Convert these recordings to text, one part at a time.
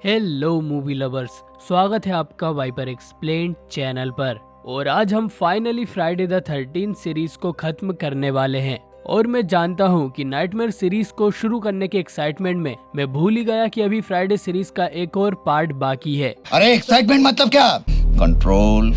Hello movie lovers, स्वागत है आपका वाइपर एक्सप्लेन्ड चैनल पर। और आज हम finally Friday the 13th series को खत्म करने वाले हैं। और मैं जानता हूँ कि नाइटमेयर सीरीज को शुरू करने के एक्साइटमेंट में मैं भूल ही गया कि अभी फ्राइडे सीरीज का एक और पार्ट बाकी है। अरे एक्साइटमेंट मतलब क्या? कंट्रोल।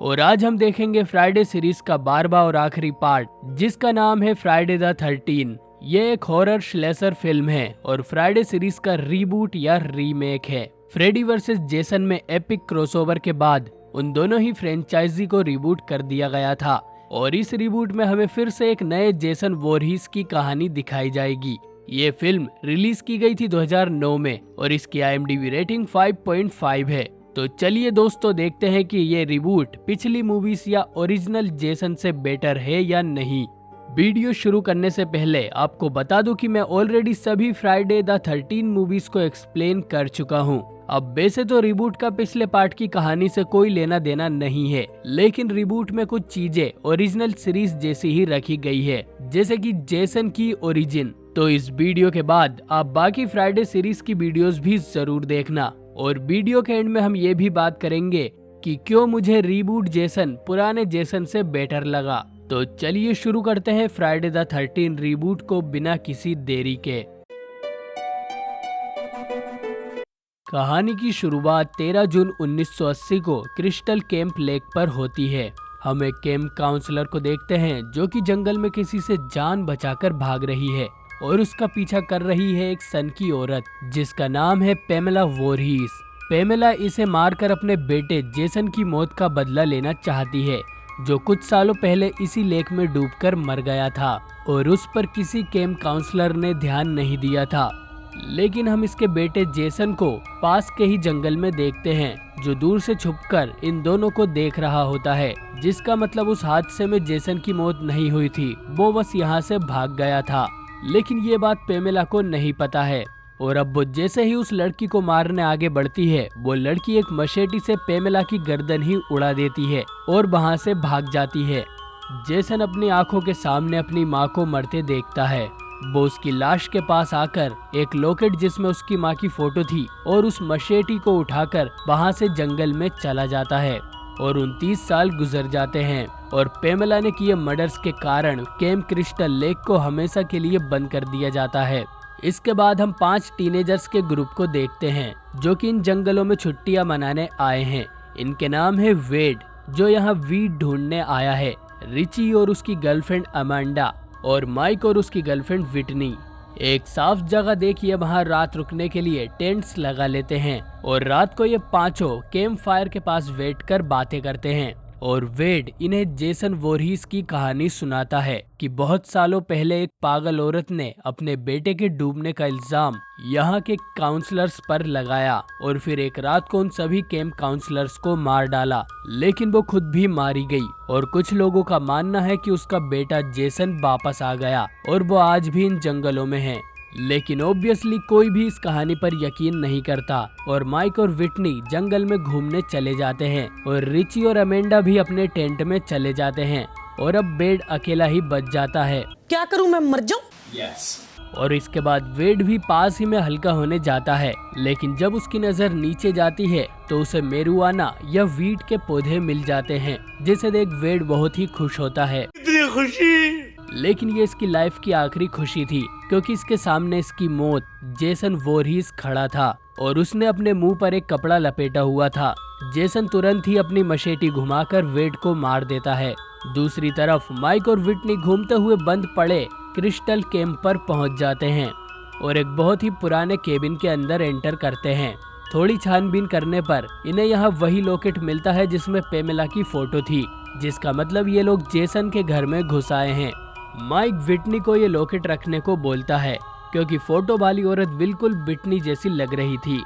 और आज हम देखेंगे फ्राइडे सीरीज का 12वां और आखिरी पार्ट, जिसका नाम है फ्राइडे द 13। ये एक हॉरर स्लेशर फिल्म है और फ्राइडे सीरीज का रीबूट या रीमेक है। फ्रेडी वर्सेस जेसन में एपिक क्रॉसओवर के बाद उन दोनों ही फ्रेंचाइजी को रिबूट कर दिया गया था और इस रिबूट में हमें फिर से एक नए जेसन वोरहीस की कहानी दिखाई जाएगी। ये फिल्म रिलीज की गई थी 2009 में और इसकी IMDb रेटिंग 5.5 है। तो चलिए दोस्तों, देखते हैं कि ये रिबूट पिछली मूवीज या ओरिजिनल जेसन से बेटर है या नहीं। वीडियो शुरू करने से पहले आपको बता दूं कि मैं ऑलरेडी सभी फ्राइडे द 13 मूवीज को एक्सप्लेन कर चुका हूं। अब वैसे तो रिबूट का पिछले पार्ट की कहानी से कोई लेना देना नहीं है, लेकिन रिबूट में कुछ चीजें ओरिजिनल सीरीज जैसी ही रखी गई है, जैसे कि जेसन की ओरिजिन। तो इस वीडियो के बाद आप बाकी फ्राइडे सीरीज की वीडियोस भी जरूर देखना। और वीडियो के एंड में हम ये भी बात करेंगे कि क्यों मुझे रीबूट जेसन पुराने जेसन से बेटर लगा। तो चलिए शुरू करते हैं फ्राइडे द 13 रीबूट को बिना किसी देरी के। कहानी की शुरुआत 13 जून 1980 को क्रिस्टल कैंप लेक पर होती है। हम एक कैंप काउंसलर को देखते हैं जो कि जंगल में किसी से जान बचाकर भाग रही है और उसका पीछा कर रही है एक सन की औरत जिसका नाम है पेमेला वोरहीस। पेमेला इसे मारकर अपने बेटे जेसन की मौत का बदला लेना चाहती है, जो कुछ सालों पहले इसी लेक में डूबकर मर गया था और उस पर किसी कैंप काउंसलर ने ध्यान नहीं दिया था। लेकिन हम इसके बेटे जेसन को पास के ही जंगल में देखते हैं, जो दूर से छुपकर इन दोनों को देख रहा होता है, जिसका मतलब उस हादसे में जेसन की मौत नहीं हुई थी, वो बस यहाँ से भाग गया था। लेकिन ये बात पेमेला को नहीं पता है और अब वो जैसे ही उस लड़की को मारने आगे बढ़ती है, वो लड़की एक मशेटी से पेमेला की गर्दन ही उड़ा देती है और वहां से भाग जाती है। जेसन अपनी आंखों के सामने अपनी माँ को मरते देखता है। वो उसकी लाश के पास आकर एक लॉकेट जिसमें उसकी माँ की फोटो थी और उस मशेटी को उठाकर वहां से जंगल में चला जाता है और 29 साल गुजर जाते हैं और पेमेला ने किए मर्डर्स के कारण कैंप क्रिस्टल लेक को हमेशा के लिए बंद कर दिया जाता है। इसके बाद हम 5 टीनेजर्स के ग्रुप को देखते हैं जो कि इन जंगलों में छुट्टियां मनाने आए हैं। इनके नाम है वेड, जो यहाँ वीड ढूंढने आया है, रिची और उसकी गर्लफ्रेंड अमांडा और माइक और उसकी गर्लफ्रेंड विटनी। एक साफ जगह देखिए वहाँ रात रुकने के लिए टेंट्स लगा लेते हैं और रात को ये पांचों कैंप फायर के पास बैठकर बातें करते हैं और वेड इन्हें जेसन वोरहीस की कहानी सुनाता है कि बहुत सालों पहले एक पागल औरत ने अपने बेटे के डूबने का इल्जाम यहाँ के काउंसलर्स पर लगाया और फिर एक रात को उन सभी कैंप काउंसलर्स को मार डाला, लेकिन वो खुद भी मारी गई। और कुछ लोगों का मानना है कि उसका बेटा जेसन वापस आ गया और वो आज भी इन जंगलों में है। लेकिन ऑब्वियसली कोई भी इस कहानी पर यकीन नहीं करता और माइक और विटनी जंगल में घूमने चले जाते हैं और रिची और अमेंडा भी अपने टेंट में चले जाते हैं और अब वेड अकेला ही बच जाता है। क्या करूं, मैं मर जाऊं? यस। और इसके बाद वेड भी पास ही में हल्का होने जाता है, लेकिन जब उसकी नजर नीचे जाती है तो उसे मेरुआना या वीट के पौधे मिल जाते हैं, जिसे देख वेड बहुत ही खुश होता है। इतनी खुशी! लेकिन ये इसकी लाइफ की आखिरी खुशी थी, क्योंकि इसके सामने इसकी मौत जेसन वोरहीस खड़ा था और उसने अपने मुंह पर एक कपड़ा लपेटा हुआ था। जेसन तुरंत ही अपनी मशेटी घुमाकर वेड को मार देता है। दूसरी तरफ माइक और विटनी घूमते हुए बंद पड़े क्रिस्टल कैंप पर पहुंच जाते हैं और एक बहुत ही पुराने केबिन के अंदर एंटर करते हैं। थोड़ी छानबीन करने पर इन्हें यहाँ वही लॉकेट मिलता है जिसमें पेमेला की फोटो थी, जिसका मतलब ये लोग जेसन के घर में घुस आए हैं। माइक विटनी को ये लॉकेट रखने को बोलता है क्योंकि फोटो वाली औरत बिल्कुल विटनी जैसी लग रही थी।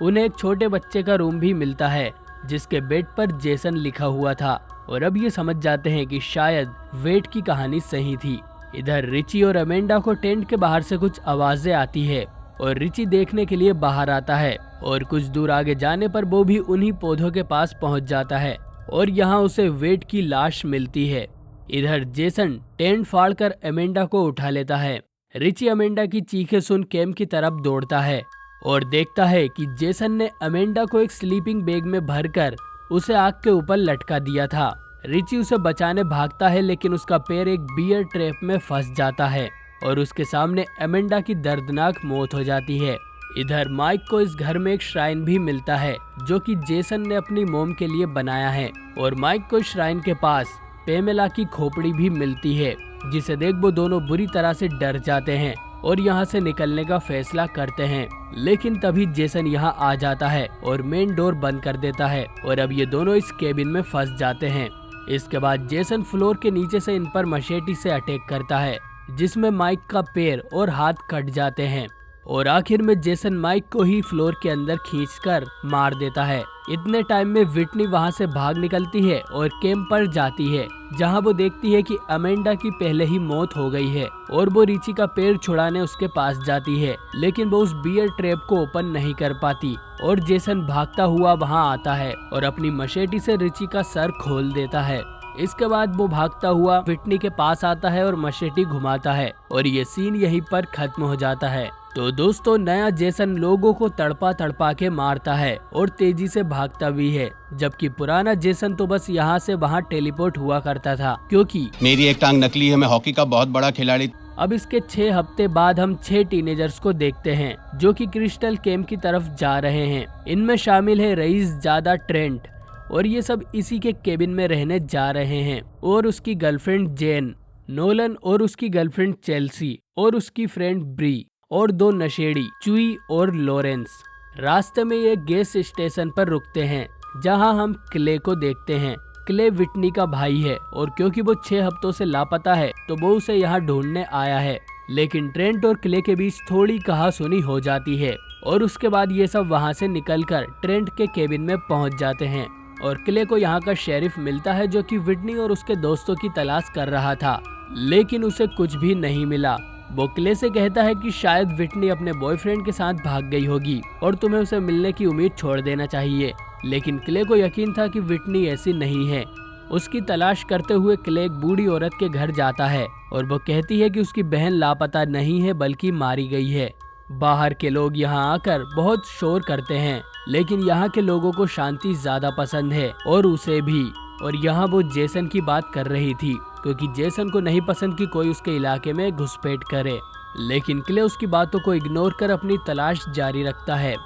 उन्हें एक छोटे बच्चे का रूम भी मिलता है जिसके बेड पर जेसन लिखा हुआ था और अब ये समझ जाते हैं कि शायद वेड की कहानी सही थी। इधर रिची और अमेंडा को टेंट के बाहर से कुछ आवाजें आती है और रिची देखने के लिए बाहर आता है और कुछ दूर आगे जाने पर वो भी उन्हीं पौधों के पास पहुंच जाता है और यहाँ उसे वेड की लाश मिलती है। इधर जेसन टेंट फाड़कर अमेंडा को उठा लेता है। रिची अमेंडा की चीखें सुन कैंप की तरफ दौड़ता है और देखता है कि जेसन ने अमेंडा को एक स्लीपिंग बैग में भरकर उसे आग के ऊपर लटका दिया था। रिची उसे बचाने भागता है लेकिन उसका पैर एक बियर ट्रैप में फंस जाता है और उसके सामने अमेंडा की दर्दनाक मौत हो जाती है। इधर माइक को इस घर में एक श्राइन भी मिलता है जो कि जेसन ने अपनी मोम के लिए बनाया है और माइक को श्राइन के पास पेमेला की खोपड़ी भी मिलती है जिसे देख वो दोनों बुरी तरह से डर जाते हैं और यहाँ से निकलने का फैसला करते हैं। लेकिन तभी जेसन यहाँ आ जाता है और मेन डोर बंद कर देता है और अब ये दोनों इस केबिन में फंस जाते हैं। इसके बाद जेसन फ्लोर के नीचे से इन पर मशेटी से अटैक करता है जिसमें माइक का पैर और हाथ कट जाते हैं और आखिर में जेसन माइक को ही फ्लोर के अंदर खींचकर मार देता है। इतने टाइम में विटनी वहां से भाग निकलती है और कैंप पर जाती है जहां वो देखती है कि अमेंडा की पहले ही मौत हो गई है और वो रिची का पैर छुड़ाने उसके पास जाती है लेकिन वो उस बियर ट्रैप को ओपन नहीं कर पाती और जेसन भागता हुआ वहां आता है और अपनी मशेटी से रिची का सर खोल देता है। इसके बाद वो भागता हुआ विटनी के पास आता है और मशेटी घुमाता है और ये सीन यहीं पर खत्म हो जाता है। तो दोस्तों नया जेसन लोगों को तड़पा तड़पा के मारता है और तेजी से भागता भी है जबकि पुराना जेसन तो बस यहाँ से वहाँ टेलीपोर्ट हुआ करता था क्योंकि मेरी एक टांग नकली है, मैं हॉकी का बहुत बड़ा खिलाड़ी। अब इसके 6 हफ्ते बाद हम 6 टीनेजर्स को देखते हैं जो कि क्रिस्टल कैंप की तरफ जा रहे हैं। इनमें शामिल है रईस, जादा, ट्रेंट और ये सब इसी के केबिन में रहने जा रहे हैं और उसकी गर्लफ्रेंड जेन, नोलन और उसकी गर्लफ्रेंड चेल्सी और उसकी फ्रेंड ब्री और 2 नशेड़ी चुई और लॉरेंस। रास्ते में ये गैस स्टेशन पर रुकते हैं जहां हम क्ले को देखते हैं। क्ले विटनी का भाई है और क्योंकि वो 6 हफ्तों से लापता है तो वो उसे यहाँ ढूंढने आया है। लेकिन ट्रेंट और क्ले के बीच थोड़ी कहासुनी हो जाती है और उसके बाद ये सब वहाँ से निकलकर ट्रेंट के केबिन में पहुँच जाते हैं और क्ले को यहाँ का शेरिफ मिलता है जो कि विटनी और उसके दोस्तों की तलाश कर रहा था लेकिन उसे कुछ भी नहीं मिला। वो क्ले से कहता है कि शायद विटनी अपने बॉयफ्रेंड के साथ भाग गई होगी और तुम्हें उसे मिलने की उम्मीद छोड़ देना चाहिए। लेकिन क्ले को यकीन था कि विटनी ऐसी नहीं है। उसकी तलाश करते हुए क्ले एक बूढ़ी औरत के घर जाता है और वो कहती है कि उसकी बहन लापता नहीं है बल्कि मारी गई है। बाहर के लोग यहाँ आकर बहुत शोर करते हैं लेकिन यहाँ के लोगों को शांति ज्यादा पसंद है और उसे भी। और यहाँ वो जेसन की बात कर रही थी क्योंकि जेसन को नहीं पसंद कि कोई उसके इलाके में घुसपैठ करे। लेकिन क्ले उसकी बातों को इग्नोर कर अपनी तलाश जारी रखता है।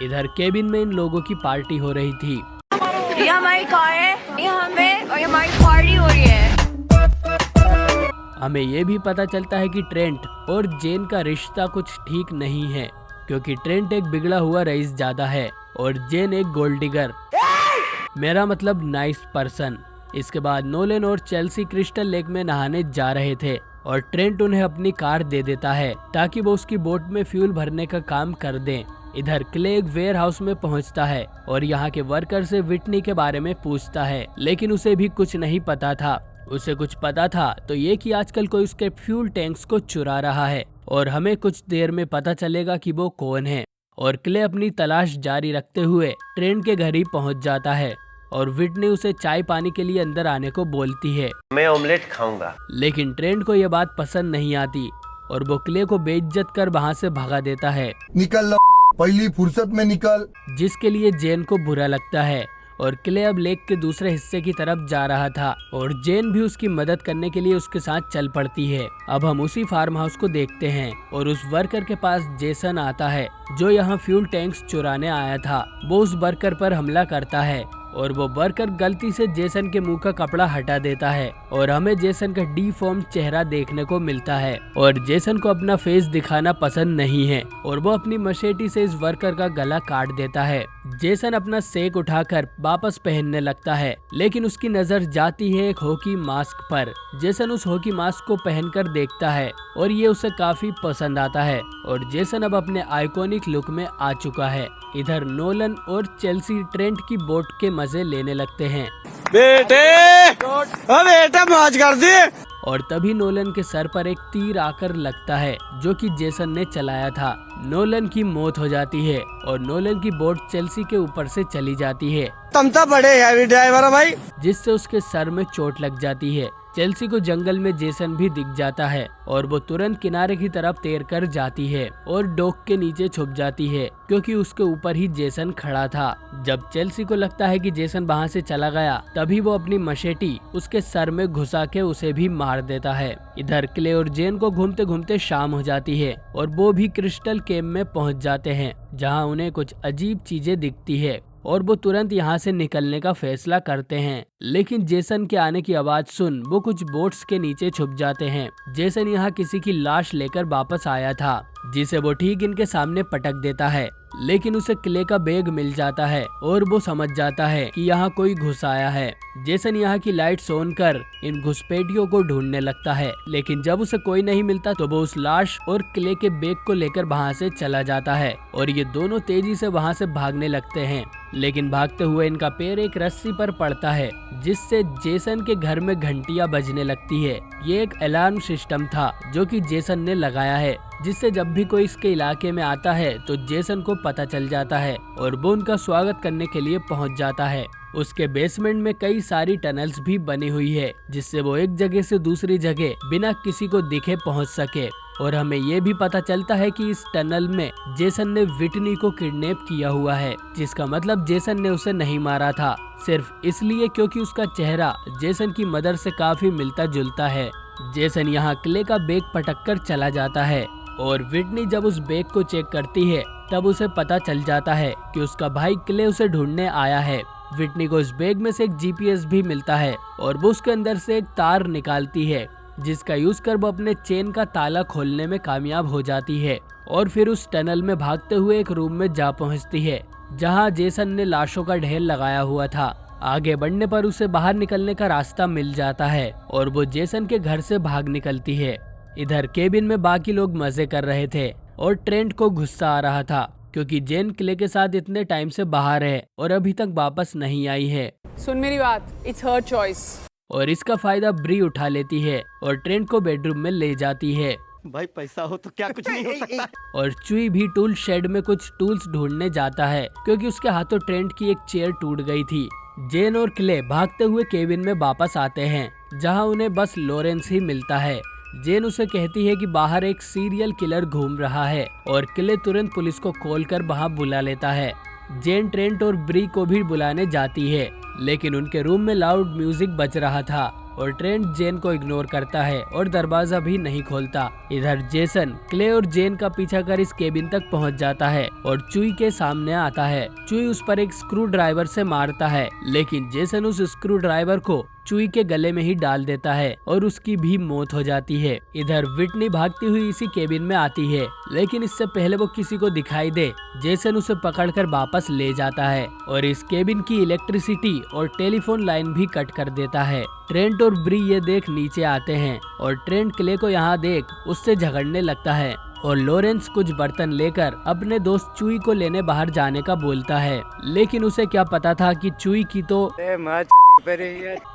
इधर केबिन में इन लोगों की पार्टी हो रही थी। ये हमारी कार है, ये हमें और हमारी पार्टी हो रही है। हमें ये भी पता चलता है कि ट्रेंट और जेन का रिश्ता कुछ ठीक नहीं है क्योंकि ट्रेंट एक बिगड़ा हुआ रईस ज्यादा है और जेन एक गोल्ड डिगर, मेरा मतलब नाइस पर्सन। इसके बाद नोलन और चेल्सी क्रिस्टल लेक में नहाने जा रहे थे और ट्रेंट उन्हें अपनी कार दे देता है ताकि वो उसकी बोट में फ्यूल भरने का काम कर दें। इधर क्ले एक वेयर हाउस में पहुंचता है और यहाँ के वर्कर से विटनी के बारे में पूछता है लेकिन उसे भी कुछ नहीं पता था। उसे कुछ पता था तो ये कि आजकल कोई उसके फ्यूल टैंक्स को चुरा रहा है और हमें कुछ देर में पता चलेगा कि वो कौन है। और क्ले अपनी तलाश जारी रखते हुए ट्रेंट के घर ही पहुंच जाता है और विटनी उसे चाय पानी के लिए अंदर आने को बोलती है। मैं ऑमलेट खाऊंगा। लेकिन ट्रेंट को यह बात पसंद नहीं आती और वो क्ले को बेइज्जत कर वहाँ से भगा देता है। निकल पहली फुर्सत में निकल, जिसके लिए जेन को बुरा लगता है और क्ले अब लेक के दूसरे हिस्से की तरफ जा रहा था और जेन भी उसकी मदद करने के लिए उसके साथ चल पड़ती है। अब हम उसी फार्म हाउस को देखते हैं और उस वर्कर के पास जेसन आता है जो यहाँ फ्यूल टैंक्स चुराने आया था। वो उस वर्कर पर हमला करता है और वो वर्कर गलती से जेसन के मुंह का कपड़ा हटा देता है और हमें जेसन का डीफॉर्म चेहरा देखने को मिलता है और जेसन को अपना फेस दिखाना पसंद नहीं है और वो अपनी मशेटी से इस वर्कर का गला काट देता है। जेसन अपना सेक उठाकर वापस पहनने लगता है लेकिन उसकी नजर जाती है एक हॉकी मास्क पर। जेसन उस हॉकी मास्क को पहनकर देखता है और ये उसे काफी पसंद आता है और जेसन अब अपने आइकॉनिक लुक में आ चुका है। इधर नोलन और चेल्सी ट्रेंट की बोट के मजे लेने लगते हैं। बेटे मौज कर दी। और तभी नोलन के सर पर एक तीर आकर लगता है जो कि जेसन ने चलाया था। नोलन की मौत हो जाती है और नोलन की बोट चेल्सी के ऊपर से चली जाती है। तुम तो बड़े हैवी ड्राइवर हो भाई। जिससे उसके सर में चोट लग जाती है चेल्सी को जंगल में जेसन भी दिख जाता है और वो तुरंत किनारे की तरफ तैर कर जाती है और डॉक के नीचे छुप जाती है क्योंकि उसके ऊपर ही जेसन खड़ा था। जब चेल्सी को लगता है कि जेसन वहाँ से चला गया, तभी वो अपनी मशेटी उसके सर में घुसा के उसे भी मार देता है। इधर क्ले और जेन को घूमते घूमते शाम हो जाती है और वो भी क्रिस्टल केव में पहुँच जाते हैं, जहाँ उन्हें कुछ अजीब चीजें दिखती है और वो तुरंत यहाँ से निकलने का फैसला करते हैं। लेकिन जेसन के आने की आवाज सुन वो कुछ बोट्स के नीचे छुप जाते हैं। जेसन यहाँ किसी की लाश लेकर वापस आया था, जिसे वो ठीक इनके सामने पटक देता है, लेकिन उसे क्ले का बैग मिल जाता है और वो समझ जाता है कि यहाँ कोई घुस आया है। जेसन यहाँ की लाइट्स ऑन कर इन घुसपैठियों को ढूंढने लगता है, लेकिन जब उसे कोई नहीं मिलता तो वो उस लाश और क्ले के बैग को लेकर वहाँ से चला जाता है और ये दोनों तेजी से वहाँ से भागने लगते हैं। लेकिन भागते हुए इनका पैर एक रस्सी पर पड़ता है, जिससे जेसन के घर में घंटियां बजने लगती है। ये एक अलार्म सिस्टम था जो कि जेसन ने लगाया है, जिससे जब भी कोई इसके इलाके में आता है तो जेसन को पता चल जाता है और वो उनका स्वागत करने के लिए पहुंच जाता है। उसके बेसमेंट में कई सारी टनल्स भी बनी हुई है, जिससे वो एक जगह से दूसरी जगह बिना किसी को दिखे पहुंच सके। और हमें ये भी पता चलता है कि इस टनल में जेसन ने विटनी को किडनैप किया हुआ है, जिसका मतलब जेसन ने उसे नहीं मारा था, सिर्फ इसलिए क्योंकि उसका चेहरा जेसन की मदर से काफी मिलता जुलता है। जेसन यहाँ क्ले का बैग पटक कर चला जाता है और विटनी जब उस बैग को चेक करती है तब उसे पता चल जाता है कि उसका भाई क्ले उसे ढूंढने आया है। विटनी को इस बैग में से एक जीपीएस भी मिलता है और वो उसके अंदर से एक तार निकालती है, जिसका यूज कर वो अपने चेन का ताला खोलने में कामयाब हो जाती है और फिर उस टनल में भागते हुए एक रूम में जा पहुंचती है, जहां जेसन ने लाशों का ढेर लगाया हुआ था। आगे बढ़ने पर उसे बाहर निकलने का रास्ता मिल जाता है और वो जेसन के घर से भाग निकलती है। इधर केबिन में बाकी लोग मजे कर रहे थे और ट्रेंट को गुस्सा आ रहा था क्योंकि जेन क्ले के साथ इतने टाइम से बाहर है और अभी तक वापस नहीं आई है। सुन मेरी बात, इट्स हर चॉइस। और इसका फायदा ब्री उठा लेती है और ट्रेंट को बेडरूम में ले जाती है। भाई पैसा हो तो क्या कुछ नहीं हो सकता। और चुई भी टूल शेड में कुछ टूल्स ढूंढने जाता है क्योंकि उसके हाथों ट्रेंट की एक चेयर टूट गई थी। जेन और क्ले भागते हुए केबिन में वापस आते हैं, जहां उन्हें बस लॉरेंस ही मिलता है। जेन उसे कहती है कि बाहर एक सीरियल किलर घूम रहा है और क्ले तुरंत पुलिस को कॉल कर वहां बुला लेता है। जेन ट्रेंट और ब्री को भी बुलाने जाती है, लेकिन उनके रूम में लाउड म्यूजिक बज रहा था और ट्रेंट जेन को इग्नोर करता है और दरवाजा भी नहीं खोलता। इधर जेसन क्ले और जेन का पीछा कर इस केबिन तक पहुंच जाता है और चुई के सामने आता है। चुई उस पर एक स्क्रू ड्राइवर से मारता है, लेकिन जेसन उस स्क्रू ड्राइवर को चुई के गले में ही डाल देता है और उसकी भी मौत हो जाती है। इधर विटनी भागती हुई इसी केबिन में आती है, लेकिन इससे पहले वो किसी को दिखाई दे जेसन उसे पकड़कर वापस ले जाता है और इस केबिन की इलेक्ट्रिसिटी और टेलीफोन लाइन भी कट कर देता है। ट्रेंट और ब्री ये देख नीचे आते हैं और ट्रेंट क्ले को यहाँ देख उससे झगड़ने लगता है और लॉरेंस कुछ बर्तन लेकर अपने दोस्त चुई को लेने बाहर जाने का बोलता है, लेकिन उसे क्या पता था कि चुई की तो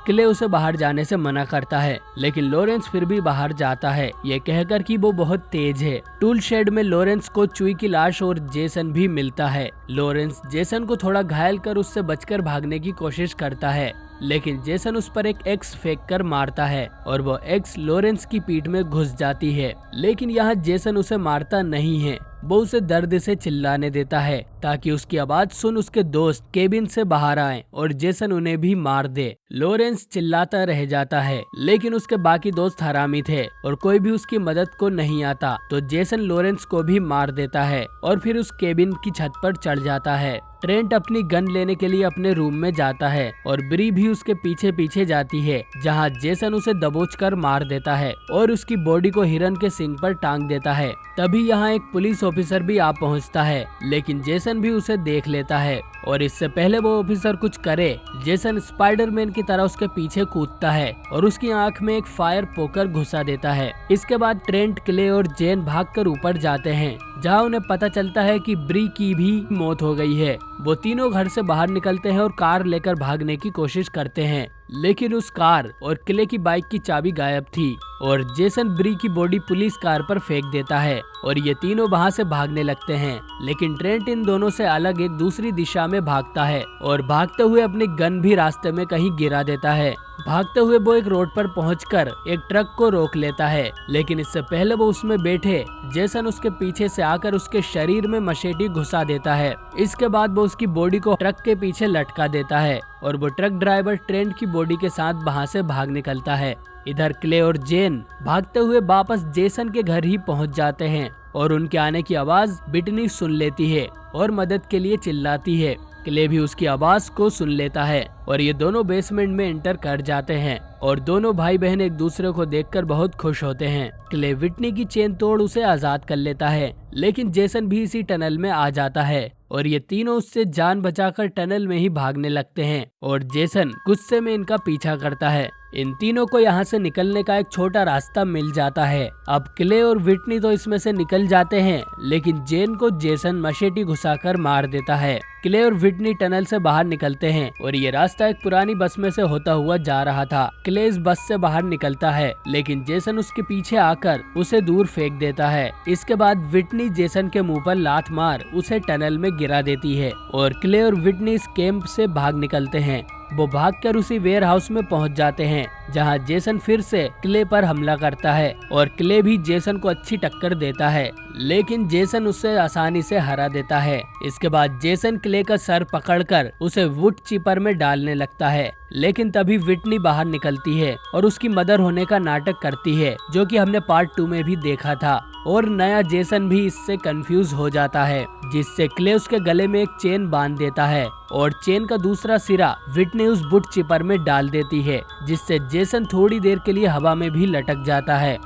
क्ले उसे बाहर जाने से मना करता है, लेकिन लॉरेंस फिर भी बाहर जाता है, ये कहकर कि वो बहुत तेज है। टूल शेड में लॉरेंस को चुई की लाश और जेसन भी मिलता है। लॉरेंस जेसन को थोड़ा घायल कर उससे बचकर भागने की कोशिश करता है, लेकिन जेसन उस पर एक एक्स फेंक कर मारता है और वो एक्स लॉरेंस की पीठ में घुस जाती है। लेकिन यहाँ जेसन उसे मारता नहीं है, वो उसे दर्द से चिल्लाने देता है ताकि उसकी आवाज सुन उसके दोस्त केबिन से बाहर आए और जेसन उन्हें भी मार दे। लॉरेंस चिल्लाता रह जाता है, लेकिन उसके बाकी दोस्त हरामी थे और कोई भी उसकी मदद को नहीं आता, तो जेसन लॉरेंस को भी मार देता है और फिर उस केबिन की छत पर चढ़ जाता है। ट्रेंट अपनी गन लेने के लिए अपने रूम में जाता है और ब्री भी उसके पीछे पीछे जाती है, जहां जेसन उसे दबोचकर मार देता है और उसकी बॉडी को हिरन के सिंग पर टांग देता है। तभी यहाँ एक पुलिस ऑफिसर भी आ पहुँचता है, लेकिन जेसन भी उसे देख लेता है और इससे पहले वो ऑफिसर कुछ करे, जेसन स्पाइडरमैन की तरह उसके पीछे कूदता है और उसकी आंख में एक फायर पोकर घुसा देता है। इसके बाद ट्रेंट, क्ले और जेन भागकर ऊपर जाते हैं, जहां उन्हें पता चलता है कि ब्री की भी मौत हो गई है। वो तीनों घर से बाहर निकलते हैं और कार लेकर भागने की कोशिश करते हैं, लेकिन उस कार और क्ले की बाइक की चाबी गायब थी। और जेसन ब्री की बॉडी पुलिस कार पर फेंक देता है और ये तीनों वहाँ से भागने लगते हैं। लेकिन ट्रेंट इन दोनों से अलग एक दूसरी दिशा में भागता है और भागते हुए अपनी गन भी रास्ते में कहीं गिरा देता है। भागते हुए वो एक रोड पर पहुंचकर एक ट्रक को रोक लेता है, लेकिन इससे पहले वो उसमें बैठे जेसन उसके पीछे से आकर उसके शरीर में मशेटी घुसा देता है। इसके बाद वो उसकी बॉडी को ट्रक के पीछे लटका देता है और वो ट्रक ड्राइवर ट्रेंट की बॉडी के साथ वहाँ से भाग निकलता है। इधर क्ले और जेन भागते हुए वापस जेसन के घर ही पहुँच जाते हैं और उनके आने की आवाज बिटनी सुन लेती है और मदद के लिए चिल्लाती है। क्ले भी उसकी आवाज को सुन लेता है और ये दोनों बेसमेंट में एंटर कर जाते हैं और दोनों भाई बहन एक दूसरे को देखकर बहुत खुश होते हैं। क्ले विटनी की चेन तोड़ उसे आजाद कर लेता है, लेकिन जेसन भी इसी टनल में आ जाता है और ये तीनों उससे जान बचाकर टनल में ही भागने लगते हैं और जेसन गुस्से में इनका पीछा करता है। इन तीनों को यहाँ से निकलने का एक छोटा रास्ता मिल जाता है। अब क्ले और विटनी तो इसमें से निकल जाते हैं, लेकिन जेन को जेसन मशेटी घुसाकर मार देता है। क्ले और विटनी टनल से बाहर निकलते हैं और ये रास्ता एक पुरानी बस में से होता हुआ जा रहा था। क्ले इस बस से बाहर निकलता है, लेकिन जेसन उसके पीछे आकर उसे दूर फेंक देता है। इसके बाद विटनी जेसन के मुंह पर लात मार उसे टनल में गिरा देती है और क्ले और विटनी इस कैंप से भाग निकलते हैं। वो भागकर उसी वेयर हाउस में पहुंच जाते हैं, जहां जेसन फिर से क्ले पर हमला करता है और क्ले भी जेसन को अच्छी टक्कर देता है, लेकिन जेसन उससे आसानी से हरा देता है। इसके बाद जेसन क्ले का सर पकड़कर उसे वुड चिपर में डालने लगता है, लेकिन तभी विटनी बाहर निकलती है और उसकी मदर होने का नाटक करती है, जो कि हमने पार्ट 2 में भी देखा था। और नया जेसन भी इससे कंफ्यूज हो जाता है, जिससे क्ले उसके गले में एक चेन बांध देता है और चेन का दूसरा सिरा विटनी उस वुड चिपर में डाल देती है, जिससे जेसन थोड़ी देर के लिए हवा में भी लटक जाता है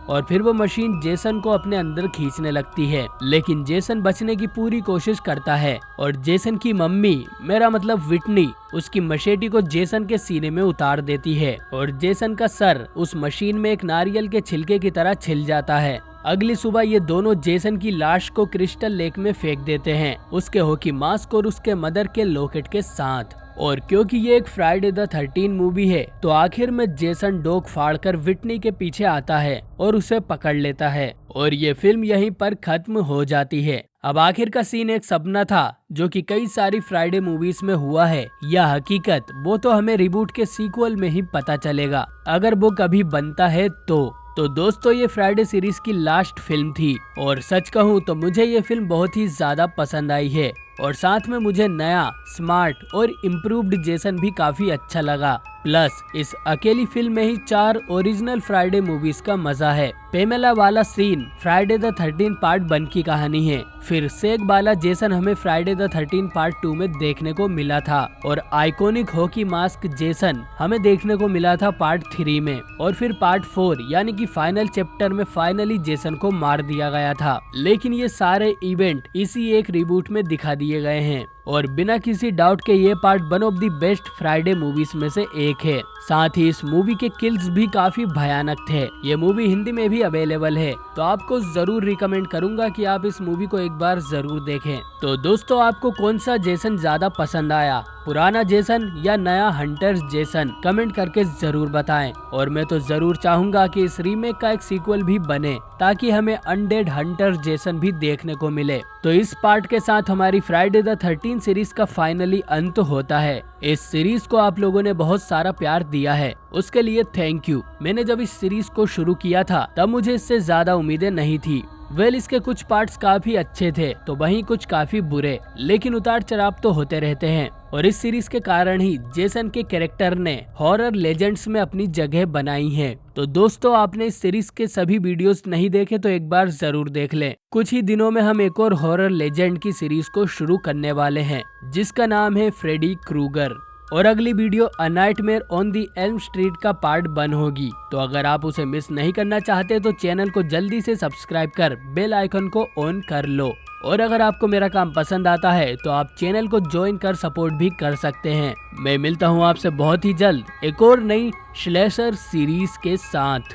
और फिर वो मशीन जेसन को अपने अंदर खींचने लगती है। लेकिन जेसन बचने की पूरी कोशिश करता है और जेसन की मम्मी, मेरा मतलब विटनी, उसकी मशेटी को जेसन के सीने में उतार देती है और जेसन का सर उस मशीन में एक नारियल के छिलके की तरह छिल जाता है। अगली सुबह ये दोनों जेसन की लाश को क्रिस्टल लेक में फेंक देते हैं, उसके हॉकी मास्क और उसके मदर के लॉकेट के साथ। और क्योंकि ये एक फ्राइडे द 13 मूवी है, तो आखिर में जेसन डोक फाड़कर विटनी के पीछे आता है और उसे पकड़ लेता है और ये फिल्म यहीं पर खत्म हो जाती है। अब आखिर का सीन एक सपना था, जो कि कई सारी फ्राइडे मूवीज में हुआ है या हकीकत, वो तो हमें रिबूट के सीक्वल में ही पता चलेगा, अगर वो कभी बनता है तो दोस्तों ये फ्राइडे सीरीज की लास्ट फिल्म थी और सच कहूँ तो मुझे ये फिल्म बहुत ही ज्यादा पसंद आई है और साथ में मुझे नया, स्मार्ट और इम्प्रूव्ड जेसन भी काफी अच्छा लगा। प्लस इस अकेली फिल्म में ही 4 ओरिजिनल फ्राइडे मूवीज का मजा है। पेमेला वाला सीन फ्राइडे द 13 पार्ट 1 की कहानी है, फिर सेग वाला जेसन हमें फ्राइडे द 13 पार्ट 2 में देखने को मिला था और आइकॉनिक हॉकी मास्क जेसन हमें देखने को मिला था पार्ट 3 में, और फिर पार्ट 4 यानी कि फाइनल चैप्टर में फाइनली जेसन को मार दिया गया था। लेकिन ये सारे इवेंट इसी एक रिबूट में दिखा दिए गए हैं और बिना किसी डाउट के ये part one of the best Friday movies में से एक है। साथ ही इस मूवी के किल्स भी काफी भयानक थे। ये मूवी हिंदी में भी अवेलेबल है, तो आपको जरूर रिकमेंड करूंगा कि आप इस मूवी को एक बार जरूर देखें। तो दोस्तों, आपको कौन सा जेसन ज्यादा पसंद आया, पुराना जेसन या नया हंटर्स जेसन, कमेंट करके जरूर बताएं। और मैं तो जरूर चाहूंगा कि इस रीमेक का एक सीक्वल भी बने, ताकि हमें अनडेड हंटर्स जेसन भी देखने को मिले। तो इस पार्ट के साथ हमारी फ्राइडे द 13 सीरीज का फाइनली अंत होता है। इस सीरीज को आप लोगों ने बहुत सारा प्यार दिया है, उसके लिए थैंक यू। मैंने जब इस सीरीज को शुरू किया था तब मुझे इससे ज्यादा उम्मीदें नहीं थी। इसके कुछ पार्ट्स काफी अच्छे थे तो वहीं कुछ काफी बुरे, लेकिन उतार चढ़ाव तो होते रहते हैं और इस सीरीज के कारण ही जेसन के कैरेक्टर ने हॉरर लेजेंड्स में अपनी जगह बनाई है। तो दोस्तों, आपने इस सीरीज के सभी वीडियोस नहीं देखे तो एक बार जरूर देख लें। कुछ ही दिनों में हम एक और हॉरर लेजेंड की सीरीज को शुरू करने वाले हैं, जिसका नाम है फ्रेडी क्रूगर, और अगली video a nightmare on the Elm street का पार्ट 1 होगी। तो अगर आप उसे मिस नहीं करना चाहते तो चैनल को जल्दी से सब्सक्राइब कर बेल आइकन को ऑन कर लो। और अगर आपको मेरा काम पसंद आता है तो आप चैनल को ज्वाइन कर सपोर्ट भी कर सकते हैं। मैं मिलता हूँ आपसे बहुत ही जल्द एक और नई स्लैशर सीरीज के साथ।